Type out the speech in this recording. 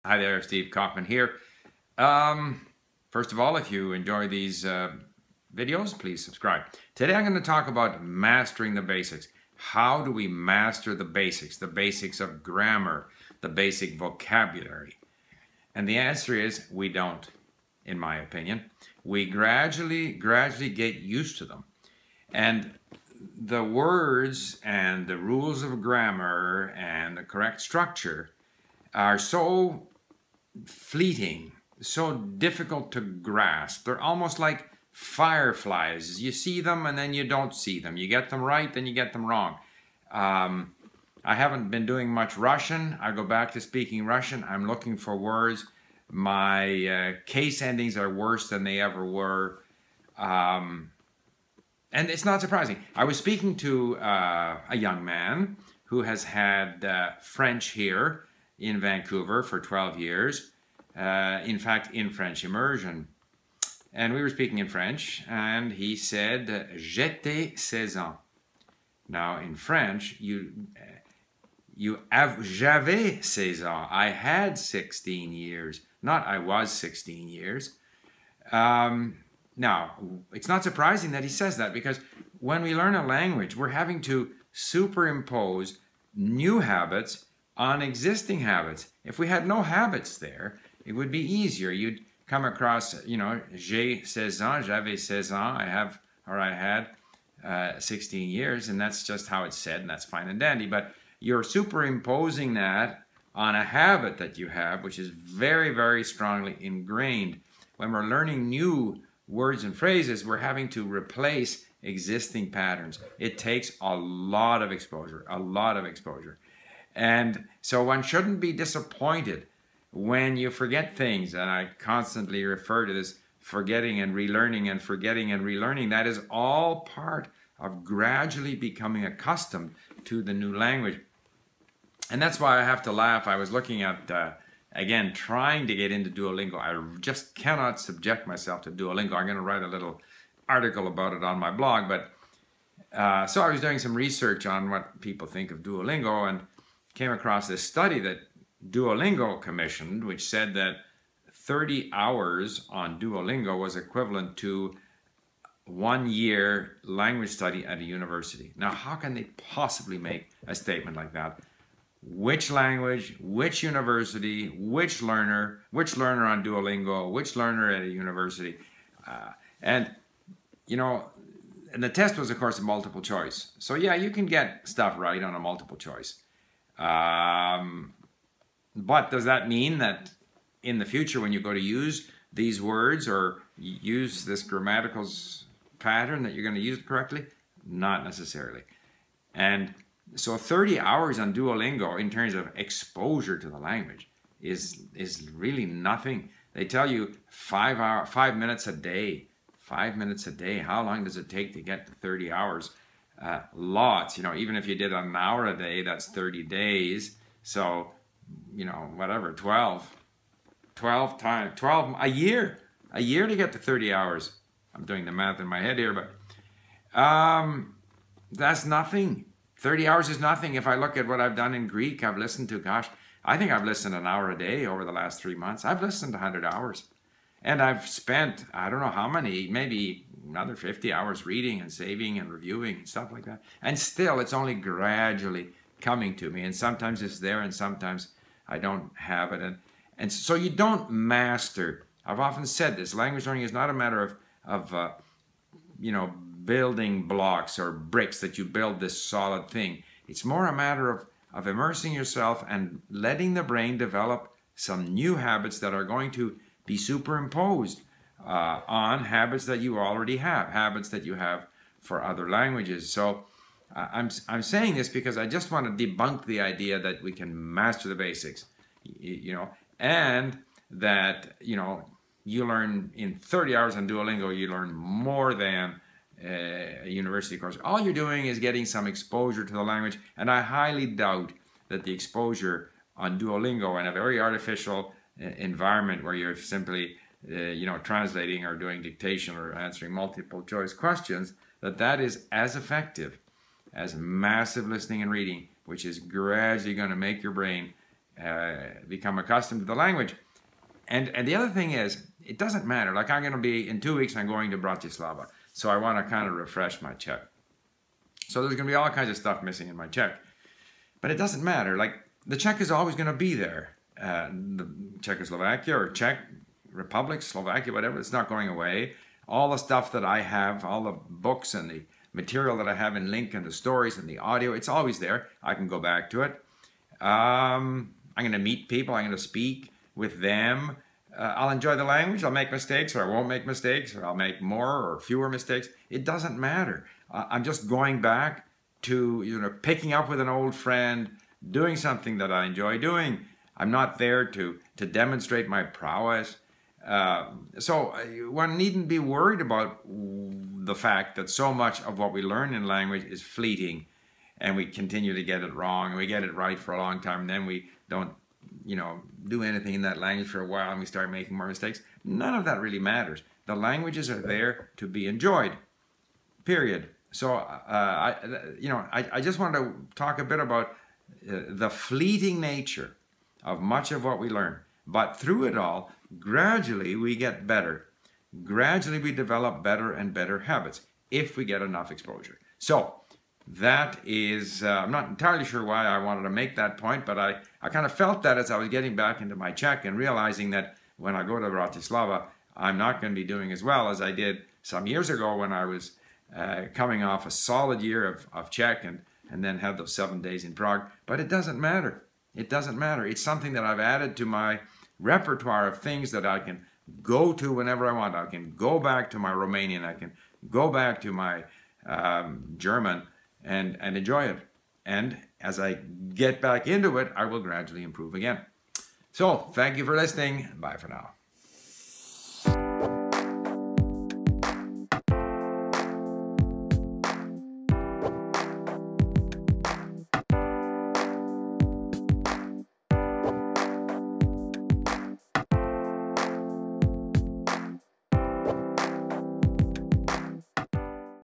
Hi there, Steve Kaufman here. First of all, if you enjoy these videos, please subscribe. Today I'm going to talk about mastering the basics. How do we master the basics of grammar, the basic vocabulary? And the answer is we don't, in my opinion. We gradually get used to them. And the words and the rules of grammar and the correct structure are so fleeting, so difficult to grasp. They're almost like fireflies. You see them and then you don't see them. You get them right, then you get them wrong. I haven't been doing much Russian. I go back to speaking Russian. I'm looking for words. My case endings are worse than they ever were. And it's not surprising. I was speaking to a young man who has had French here in Vancouver for 12 years, in fact, in French immersion. And we were speaking in French, and he said, j'étais 16 ans. Now, in French, j'avais 16 ans. I had 16 years, not I was 16 years. Now, it's not surprising that he says that, because when we learn a language, we're having to superimpose new habits on existing habits. If we had no habits there, it would be easier. You'd come across, you know, j'ai 16 ans, j'avais 16 ans, I had 16 years, and that's just how it's said, and that's fine and dandy. But you're superimposing that on a habit that you have, which is very, very strongly ingrained. When we're learning new words and phrases, we're having to replace existing patterns. It takes a lot of exposure, a lot of exposure. And so one shouldn't be disappointed when you forget things. And I constantly refer to this forgetting and relearning and forgetting and relearning. That is all part of gradually becoming accustomed to the new language. And that's why I have to laugh. I was looking at, again, trying to get into Duolingo. I just cannot subject myself to Duolingo. I'm going to write a little article about it on my blog. But so I was doing some research on what people think of Duolingo, and came across this study that Duolingo commissioned, which said that 30 hours on Duolingo was equivalent to 1 year language study at a university. Now, how can they possibly make a statement like that? Which language, which university, which learner on Duolingo, which learner at a university? And, you know, and the test was, of course, a multiple choice. So, yeah, you can get stuff right on a multiple choice. But does that mean that in the future, when you go to use these words or use this grammatical pattern, that you're going to use it correctly? Not necessarily. And so 30 hours on Duolingo in terms of exposure to the language is really nothing. They tell you 5 minutes a day. 5 minutes a day. How long does it take to get to 30 hours? Lots. You know, even if you did an hour a day, that's 30 days. So, you know, whatever, 12 times, a year to get to 30 hours. I'm doing the math in my head here, but that's nothing. 30 hours is nothing. If I look at what I've done in Greek, I've listened to, gosh, I think I've listened an hour a day over the last 3 months. I've listened 100 hours. And I've spent, I don't know how many, maybe another 50 hours reading and saving and reviewing and stuff like that. And still, it's only gradually coming to me. And sometimes it's there and sometimes I don't have it. And so you don't master. I've often said this, language learning is not a matter of you know, building blocks or bricks that you build this solid thing. It's more a matter of immersing yourself and letting the brain develop some new habits that are going to be superimposed on habits that you already have, habits that you have for other languages. So I'm saying this because I just want to debunk the idea that we can master the basics, you know, and that, you know, you learn in 30 hours on Duolingo, you learn more than a university course. All you're doing is getting some exposure to the language, and I highly doubt that the exposure on Duolingo in a very artificial environment where you're simply you know, translating or doing dictation or answering multiple choice questions, that is as effective as massive listening and reading, which is gradually going to make your brain become accustomed to the language. And the other thing is, it doesn't matter. Like I'm going to be, in 2 weeks, I'm going to Bratislava. So I want to kind of refresh my Czech. So there's going to be all kinds of stuff missing in my Czech. But it doesn't matter. Like the Czech is always going to be there. The Czechoslovakia or Czech Republic, Slovakia, whatever, it's not going away. All the stuff that I have, all the books and the material that I have in link and the stories and the audio, it's always there. I can go back to it. I'm going to meet people. I'm going to speak with them. I'll enjoy the language. I'll make mistakes, or I won't make mistakes, or I'll make more or fewer mistakes. It doesn't matter. I'm just going back to, picking up with an old friend, doing something that I enjoy doing. I'm not there to demonstrate my prowess. So one needn't be worried about the fact that so much of what we learn in language is fleeting, and we continue to get it wrong, and we get it right for a long time, and then we don't do anything in that language for a while, and we start making more mistakes. None of that really matters. The languages are there to be enjoyed, period. So I just want to talk a bit about the fleeting nature of much of what we learn. But through it all, gradually we get better. Gradually we develop better and better habits if we get enough exposure. So that is, I'm not entirely sure why I wanted to make that point, but I kind of felt that as I was getting back into my Czech and realizing that when I go to Bratislava, I'm not going to be doing as well as I did some years ago when I was coming off a solid year of Czech and then had those 7 days in Prague. But it doesn't matter. It doesn't matter. It's something that I've added to my repertoire of things that I can go to whenever I want. I can go back to my Romanian. I can go back to my German and enjoy it. And as I get back into it, I will gradually improve again. So thank you for listening. Bye for now.